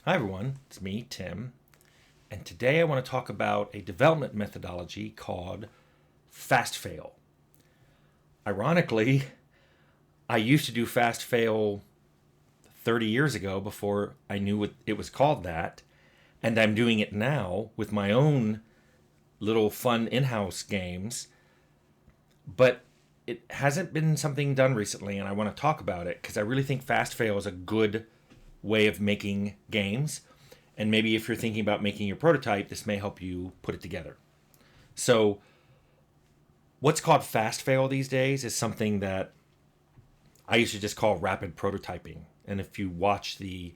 Hi everyone, it's me, Tim, and today I want to talk about a development methodology called fast fail. Ironically, I used to do fast fail 30 years ago before I knew what it was called that, and I'm doing it now with my own little fun in-house games, but it hasn't been something done recently and I want to talk about it because I really think fast fail is a good way of making games. And maybe if you're thinking about making your prototype, this may help you put it together. So, what's called fast fail these days is something that I used to just call rapid prototyping. And if you watch the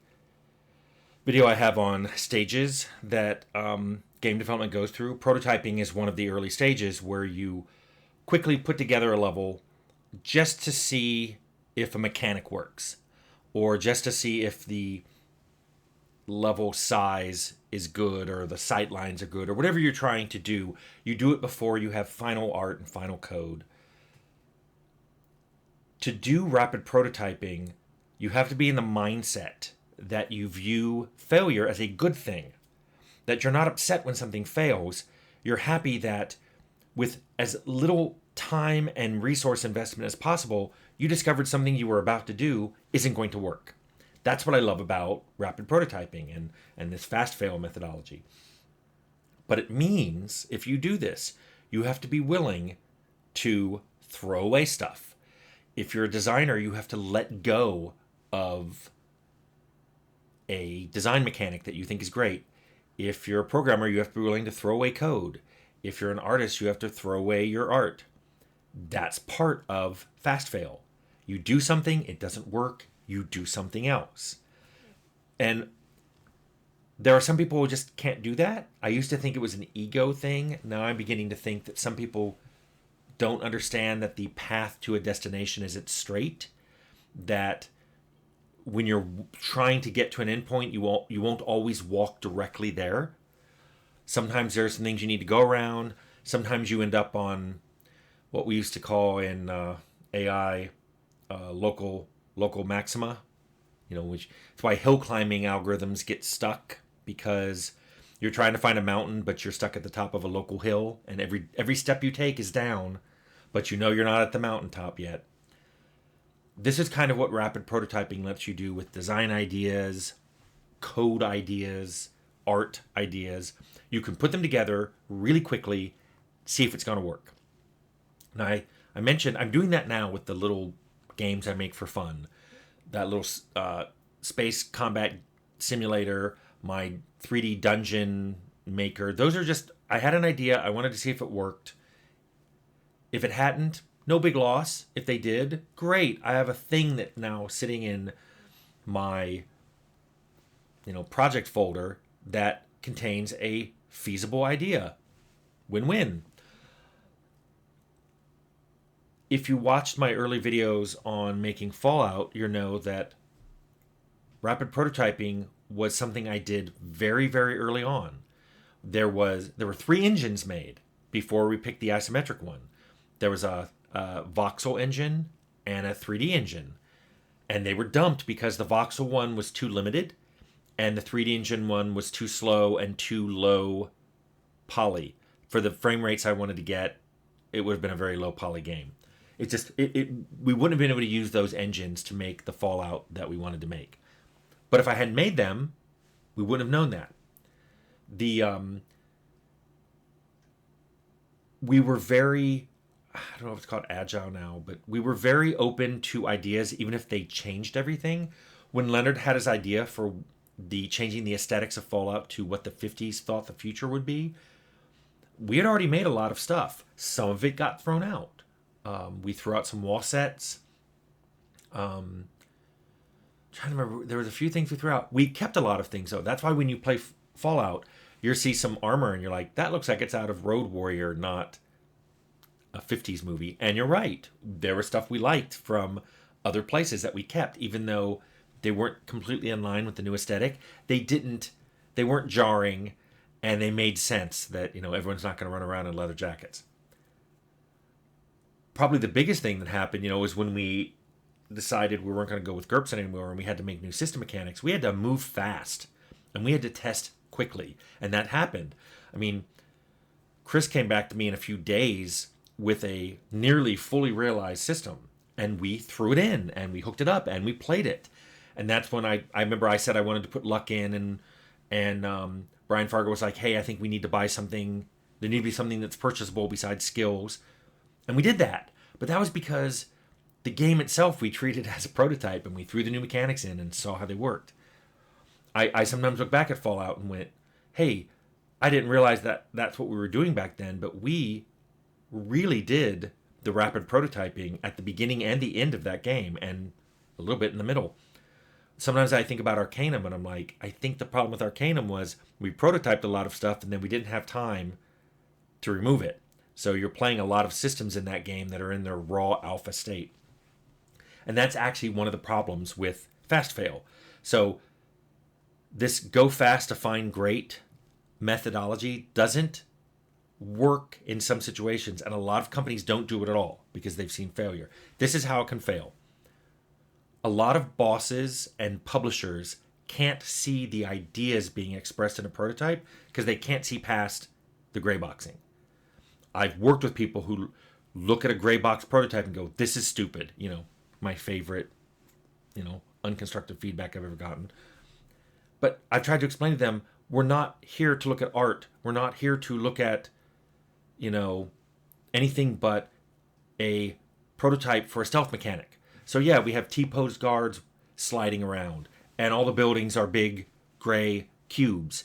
video I have on stages that game development goes through, prototyping is one of the early stages where you quickly put together a level just to see if a mechanic works or just to see if the level size is good or the sight lines are good or whatever you're trying to do. You do it before you have final art and final code. To do rapid prototyping, you have to be in the mindset that you view failure as a good thing, that you're not upset when something fails. You're happy that with as little time and resource investment as possible, you discovered something you were about to do isn't going to work. That's what I love about rapid prototyping and this fast fail methodology. But it means if you do this, you have to be willing to throw away stuff. If you're a designer, you have to let go of a design mechanic that you think is great. If you're a programmer, you have to be willing to throw away code. If you're an artist, you have to throw away your art. That's part of fast fail. You do something, it doesn't work, you do something else. And there are some people who just can't do that. I used to think it was an ego thing. Now I'm beginning to think that some people don't understand that the path to a destination isn't straight. That when you're trying to get to an endpoint, you won't always walk directly there. Sometimes there's some things you need to go around. Sometimes you end up on what we used to call in AI local maxima. Which it's why hill climbing algorithms get stuck because you're trying to find a mountain, but you're stuck at the top of a local hill, and every step you take is down, but you know you're not at the mountaintop yet. This is kind of what rapid prototyping lets you do with design ideas, code ideas, art ideas. You can put them together really quickly, see if it's going to work. Now, I mentioned I'm doing that now with the little games I make for fun. That little space combat simulator, my 3D dungeon maker. Those are just, I had an idea. I wanted to see if it worked. If it hadn't, no big loss. If they did, great. I have a thing that now sitting in my project folder that contains a feasible idea. Win-win. If you watched my early videos on making Fallout, you know that rapid prototyping was something I did very, very early on. There were three engines made before we picked the isometric one. There was a voxel engine and a 3D engine, and they were dumped because the voxel one was too limited, and the 3D engine one was too slow and too low poly for the frame rates I wanted to get. It would have been a very low poly game. We wouldn't have been able to use those engines to make the Fallout that we wanted to make. But if I hadn't made them, we wouldn't have known that. The We were very, I don't know if it's called agile now, but we were very open to ideas, even if they changed everything. When Leonard had his idea for the changing the aesthetics of Fallout to what the 50s thought the future would be, we had already made a lot of stuff. Some of it got thrown out. We threw out some wall sets. Trying to remember, there was a few things we threw out. We kept a lot of things though. That's why when you play Fallout, you see some armor and you're like, that looks like it's out of Road Warrior, not a 50s movie. And you're right. There was stuff we liked from other places that we kept, even though they weren't completely in line with the new aesthetic. They weren't jarring, and they made sense that everyone's not going to run around in leather jackets. Probably the biggest thing that happened, was when we decided we weren't going to go with GURPS anymore and we had to make new system mechanics. We had to move fast. and we had to test quickly, and that happened. I mean, Chris came back to me in a few days with a nearly fully realized system, and we threw it in and we hooked it up and we played it. And that's when I remember I said I wanted to put luck in, and Brian Fargo was like, hey, I think we need to buy something. There need to be something that's purchasable besides skills. And we did that. But that was because the game itself we treated as a prototype, and we threw the new mechanics in and saw how they worked. I sometimes look back at Fallout and went, hey, I didn't realize that that's what we were doing back then, but we really did the rapid prototyping at the beginning and the end of that game, and a little bit in the middle. Sometimes I think about Arcanum and I'm like, I think the problem with Arcanum was we prototyped a lot of stuff and then we didn't have time to remove it. So you're playing a lot of systems in that game that are in their raw alpha state. And that's actually one of the problems with fast fail. So this go fast to find great methodology doesn't work in some situations, and a lot of companies don't do it at all because they've seen failure. This is how it can fail. A lot of bosses and publishers can't see the ideas being expressed in a prototype because they can't see past the gray boxing. I've worked with people who look at a gray box prototype and go, this is stupid. My favorite, unconstructive feedback I've ever gotten. But I've tried to explain to them, we're not here to look at art. We're not here to look at, anything but a prototype for a stealth mechanic. So yeah, we have T-posed guards sliding around, and all the buildings are big gray cubes.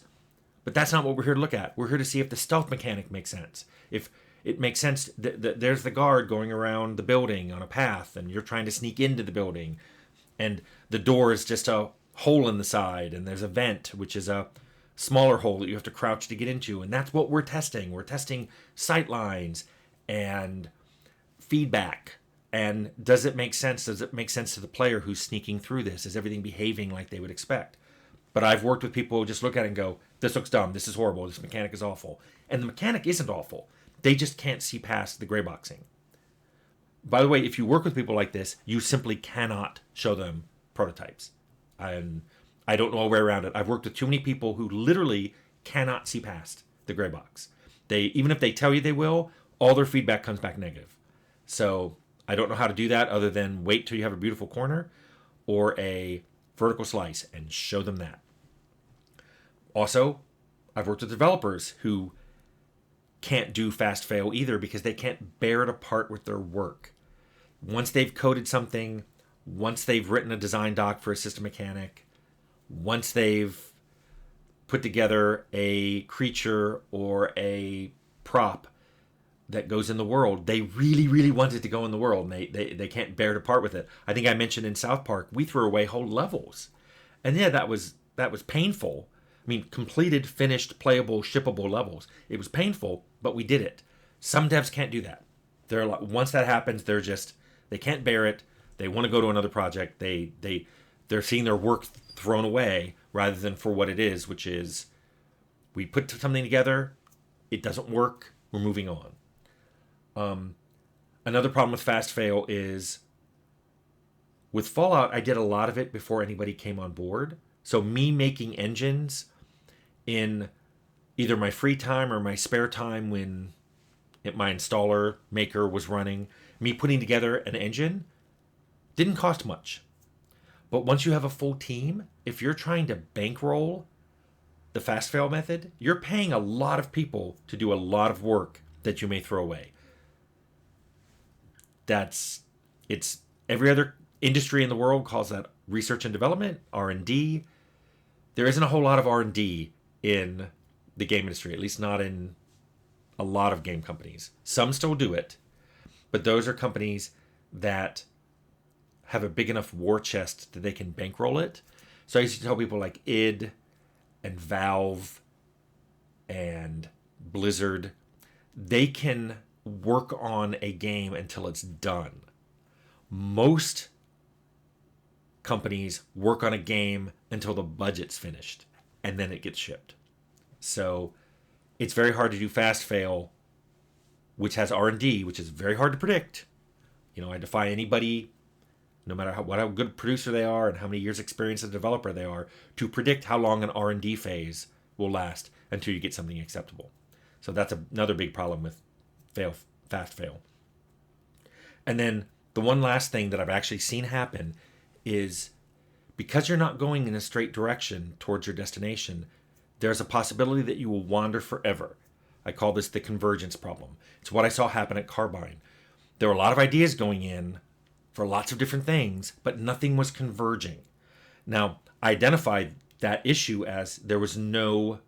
But that's not what we're here to look at. We're here to see if the stealth mechanic makes sense. If it makes sense that there's the guard going around the building on a path, and you're trying to sneak into the building, and the door is just a hole in the side, and there's a vent, which is a smaller hole that you have to crouch to get into. And that's what we're testing. We're testing sight lines and feedback. And does it make sense? Does it make sense to the player who's sneaking through this? Is everything behaving like they would expect? But I've worked with people who just look at it and go, this looks dumb, this is horrible, this mechanic is awful. And the mechanic isn't awful. They just can't see past the gray boxing. By the way, if you work with people like this, you simply cannot show them prototypes. And I don't know a way around it. I've worked with too many people who literally cannot see past the gray box. Even if they tell you they will, all their feedback comes back negative. So I don't know how to do that other than wait till you have a beautiful corner or a vertical slice and show them that. Also, I've worked with developers who can't do fast fail either because they can't bear it apart with their work. Once they've coded something, once they've written a design doc for a system mechanic, once they've put together a creature or a prop that goes in the world, they really, really want it to go in the world, and they can't bear to part with it. I think I mentioned in South Park, we threw away whole levels. And yeah, that was painful. I mean, completed, finished, playable, shippable levels. It was painful, but we did it. Some devs can't do that. They're like, once that happens, they can't bear it. They want to go to another project. They're seeing their work thrown away rather than for what it is, which is we put something together, it doesn't work, we're moving on. Another problem with fast fail is with Fallout, I did a lot of it before anybody came on board. So me making engines in either my free time or my spare time when my installer maker was running, me putting together an engine didn't cost much. But once you have a full team, if you're trying to bankroll the fast fail method, you're paying a lot of people to do a lot of work that you may throw away. It's every other industry in the world calls that research and development, R&D. There isn't a whole lot of R&D in the game industry, at least not in a lot of game companies. Some still do it, but those are companies that have a big enough war chest that they can bankroll it. So I used to tell people like id and Valve and Blizzard, they can work on a game until it's done. Most companies work on a game until the budget's finished and then it gets shipped. So it's very hard to do fast fail, which has R&D, which is very hard to predict. I defy anybody no matter how good producer they are and how many years experience as a developer they are, to predict how long an R&D phase will last until you get something acceptable. So that's another big problem with fast fail. And then the one last thing that I've actually seen happen is, because you're not going in a straight direction towards your destination, there's a possibility that you will wander forever. I call this the convergence problem. It's what I saw happen at Carbine. There were a lot of ideas going in for lots of different things, but nothing was converging. Now, I identified that issue as there was no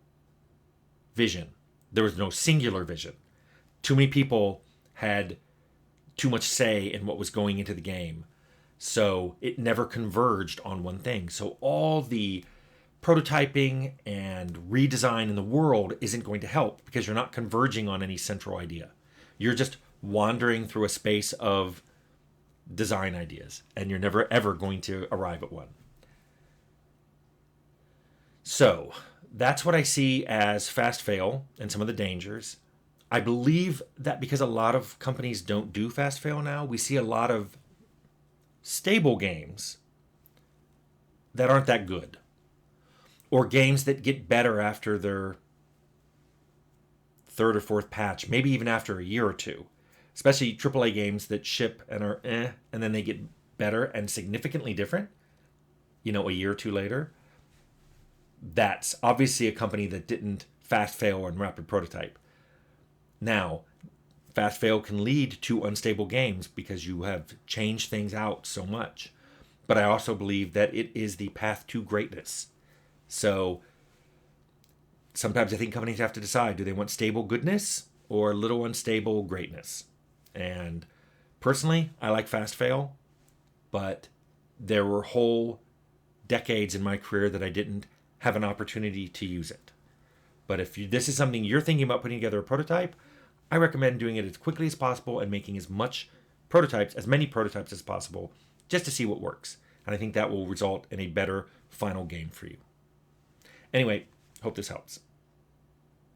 vision. There was no singular vision. Too many people had too much say in what was going into the game. So it never converged on one thing. So all the prototyping and redesign in the world isn't going to help, because you're not converging on any central idea. You're just wandering through a space of design ideas, and you're never ever going to arrive at one. So that's what I see as fast fail and some of the dangers. I believe that because a lot of companies don't do fast fail now, we see a lot of stable games that aren't that good, or games that get better after their third or fourth patch, maybe even after a year or two. Especially AAA games that ship and are and then they get better and significantly different, a year or two later. That's obviously a company that didn't fast fail and rapid prototype. Now, fast fail can lead to unstable games because you have changed things out so much. But I also believe that it is the path to greatness. So sometimes I think companies have to decide, do they want stable goodness or little unstable greatness? And personally, I like fast fail, but there were whole decades in my career that I didn't have an opportunity to use it. But if this is something you're thinking about putting together a prototype, I recommend doing it as quickly as possible and making as many prototypes as possible, just to see what works. And I think that will result in a better final game for you. Anyway, hope this helps.